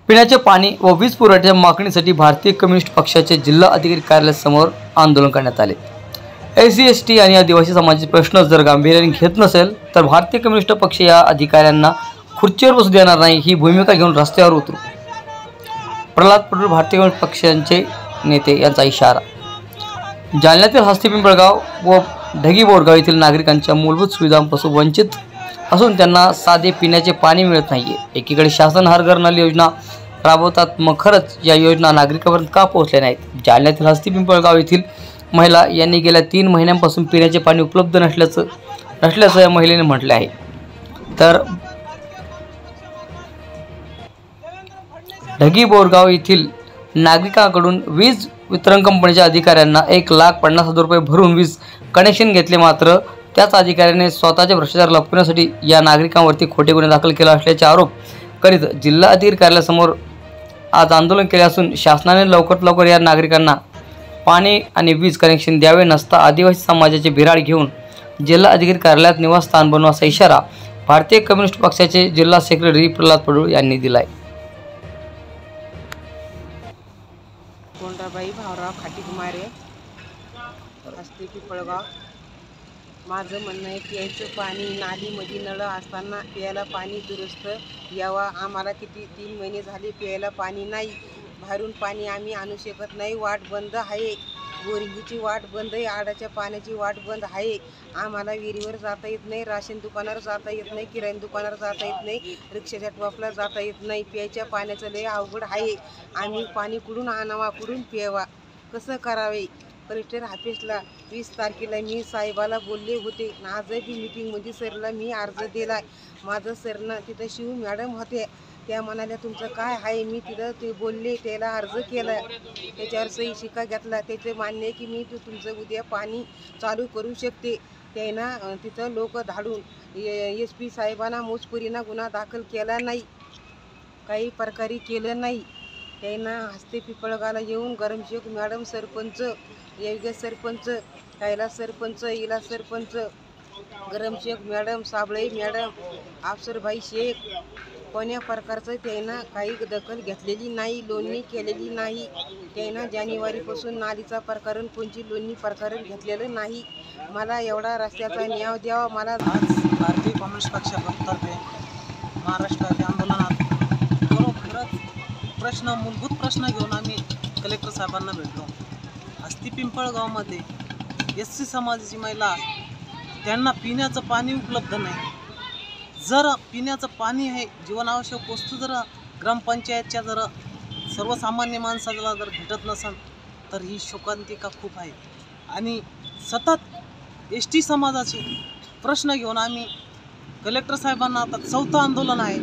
पिण्याचे पाणी व वीज पुरवठ्याच्या मागणीसाठी भारतीय कम्युनिस्ट पक्षाचे जिल्हा अधिकारी कार्यालयासमोर आंदोलन करण्यात आले। SC/ST आणि आदिवासी समाजाचे प्रश्न जर गांभीर्याने घेत नसेल तर भारतीय कम्युनिस्ट पक्ष या अधिकाऱ्यांना खुर्चीवर बसू देणार नाही ही भूमिका घेऊन रस्त्यावर उतरू। प्रल्हाद पडूळ भारतीय कम्युनिस्ट पक्षाचे नेते यांचा इशारा। जालन्यातील हस्ती पिंपळगाव व ढगी बोरगाव येथील नागरिकांच्या मूलभूत सुविधांपासून वंचित असून त्यांना साधे पिण्याचे पाणी मिळत नाहीये। एकीकडे शासन हर घर नल योजना राबवतात, मग खरंच या योजना नागरिकांपर्यंत का पोहोचल्या नाहीत? जालन्यातील हस्ती पिंपळगाव येथील महिला यांनी गेल्या 3 महिन्यांपासून पिण्याचे पाणी उपलब्ध नसल्याचं या महिलेने म्हटले आहे। तर ढगी बोरगाव येथील नागरिकांकडून वीज वितरण कंपनीच्या अधिकाऱ्यांना 1,50,000 रुपये भरून वीज कनेक्शन घेतले, मात्र त्याच अधिकाऱ्याने स्वतःचे भ्रष्टाचार लपवण्यासाठी या नागरिकांवरती खोटे गुन्हे दाखल केला असल्याचे आरोप करीत जिल्हा अधिकारी कार्यालयासमोर आज आंदोलन केले असून शासनाने लवकरात लवकर या नागरिकांना पाणी आणि वीज कनेक्शन द्यावे, नसता आदिवासी समाजाचे बिराड घेऊन जिल्हा अधिकारी कार्यालयात निवासस्थान बनवा असा इशारा भारतीय कम्युनिस्ट पक्षाचे जिल्हा सेक्रेटरी प्रल्हाद पडूळ यांनी दिलाय। कोंडाबाई भावराव खाटीकुमारे, हस्ती पिंपळगाव। माझं म्हणणं आहे की याचं पाणी नालीमध्ये नळ असताना प्यायला पाणी दुरुस्त यावा। आम्हाला किती 3 महिने झाले प्यायला पाणी नाही, बाहेरून पाणी आम्ही आणू शकत नाही। वाट बंद आहे, बोरिंगची वाट बंद आहे, आडाच्या पाण्याची वाट बंद आहे। आम्हाला विहिरीवर जाता येत नाही, राशन दुकानावर जाता येत नाही, किराणा दुकानावर जाता येत नाही, रिक्षाच्या टॉपला जाता येत नाही। प्यायच्या पाण्याचं लय अवघड आहे। आम्ही पाणी कुठून आणावा, कुठून प्यावा, कसं करावे? कलेक्टर ऑफिसला 20 तारखेला मी साहेबाला बोलले होते। आजही मीटिंगमध्ये सरला मी अर्ज दिला। माझं सरनं तिथं शिव मॅडम होते, त्या म्हणाल्या तुमचं काय आहे? मी तिथं ते बोलले, त्याला अर्ज केला, त्याच्यावर सही शिक्का घेतला। त्याचे मान्य आहे की मी तुमचं उद्या पाणी चालू करू शकते। त्यानं तिथं लोक धाडून SP साहेबांना मोजपुरीना गुन्हा दाखल केला नाही, काही प्रकारे केलं नाही। त्यांना हस्ती पिंपळगावला येऊन गरमशेख मॅडम, सरपंच, योग्य सरपंच, कैलास सरपंच, इला सरपंच, गरमशेख मॅडम, साबळे मॅडम, अफसरभाई शेख, कोण्या प्रकारचं त्यांना काही दखल घेतलेली नाही, लोणी केलेली नाही। त्यांना जानेवारीपासून नालीचा प्रकरण कोणची लोणी प्रकरण घेतलेलं नाही। मला एवढा रस्त्याचा न्याय द्यावा। मला आज भारतीय कम्युनिस्ट पक्षातर्फे महाराष्ट्राच्या आंदोलनात खरंच मूलभूत प्रश्न घेऊन आम्ही कलेक्टर साहेबांना भेटलो। हस्ती पिंपळगावमध्ये SC समाजाची महिला, त्यांना पिण्याचं पाणी उपलब्ध नाही। जर पिण्याचं पाणी आहे, जीवनावश्यक वस्तू जर ग्रामपंचायतच्या जर सर्वसामान्य माणसाला जर भेटत नसेल तर ही शोकांतिका खूप आहे। आणि सतत ST समाजाचे प्रश्न घेऊन आम्ही कलेक्टर साहेबांना, आता 4थं आंदोलन आहे,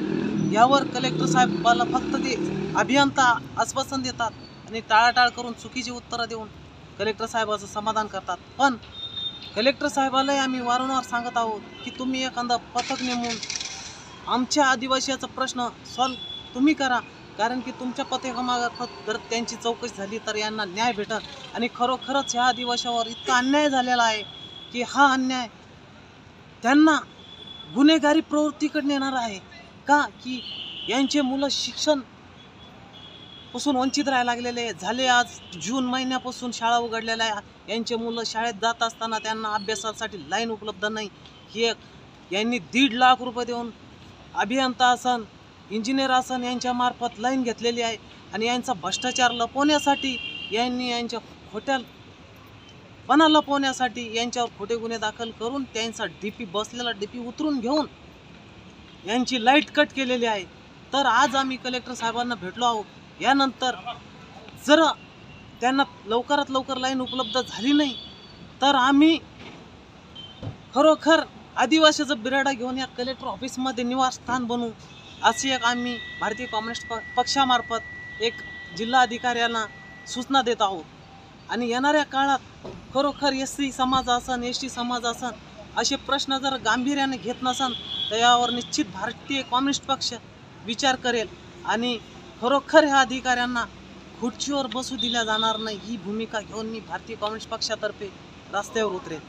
यावर कलेक्टर साहेबाला फक्त ते अभियंता आश्वासन देतात आणि टाळाटाळ करून चुकीची उत्तरं देऊन कलेक्टर साहेबाचं समाधान करतात। पण कलेक्टर साहेबालाही आम्ही वारंवार सांगत आहोत की तुम्ही एखादा पथक नेमून आमच्या आदिवासीचा प्रश्न सॉल्व तुम्ही करा, कारण की तुमच्या पथकामार्फत जर त्यांची चौकशी झाली तर यांना न्याय भेटल। आणि खरोखरच ह्या आदिवासीवर इतका अन्याय झालेला आहे की हा अन्याय त्यांना गुन्हेगारी प्रवृत्तीकडे नेणार आहे का, की यांचे मुलं शिक्षण पासून वंचित राहायला लागलेले झाले। आज जून महिन्यापासून शाळा उघडलेल्या आहे, यांचे मुलं शाळेत जात असताना त्यांना अभ्यासासाठी लाईन उपलब्ध नाही। ही यांनी 1.5 लाख रुपये देऊन अभियंता असन, इंजिनियर असन यांच्या मार्फत लाईन घेतलेली आहे। आणि यांचा भ्रष्टाचार लपवण्यासाठी, यांनी यांच्या खोट्यापणा लपवण्यासाठी यांच्यावर खोटे गुन्हे दाखल करून त्यांचा बसलेला DP उतरून घेऊन यांची लाईट कट केलेली आहे। तर आज आम्ही कलेक्टर साहेबांना भेटलो आहोत। यानंतर जर त्यांना लवकरात लवकर लाईन उपलब्ध झाली नाही तर आम्ही खरोखर आदिवासीचं बिराडा घेऊन या कलेक्टर ऑफिसमध्ये निवासस्थान बनवू, अशी एक आम्ही भारतीय कम्युनिस्ट पक्षामार्फत एक जिल्हा अधिकाऱ्यांना सूचना देत आहोत। आणि येणाऱ्या काळात खरोखर SC समाज असन, ST समाज असन, असे प्रश्न जर गांभीर्याने घेत नसन तर यावर निश्चित भारतीय कम्युनिस्ट पक्ष विचार करेल आणि खरोखर ह्या अधिकाऱ्यांना खुर्चीवर बसू दिल्या जाणार नाही, ही भूमिका घेऊन मी भारतीय कम्युनिस्ट पक्षातर्फे रस्त्यावर उतरेल।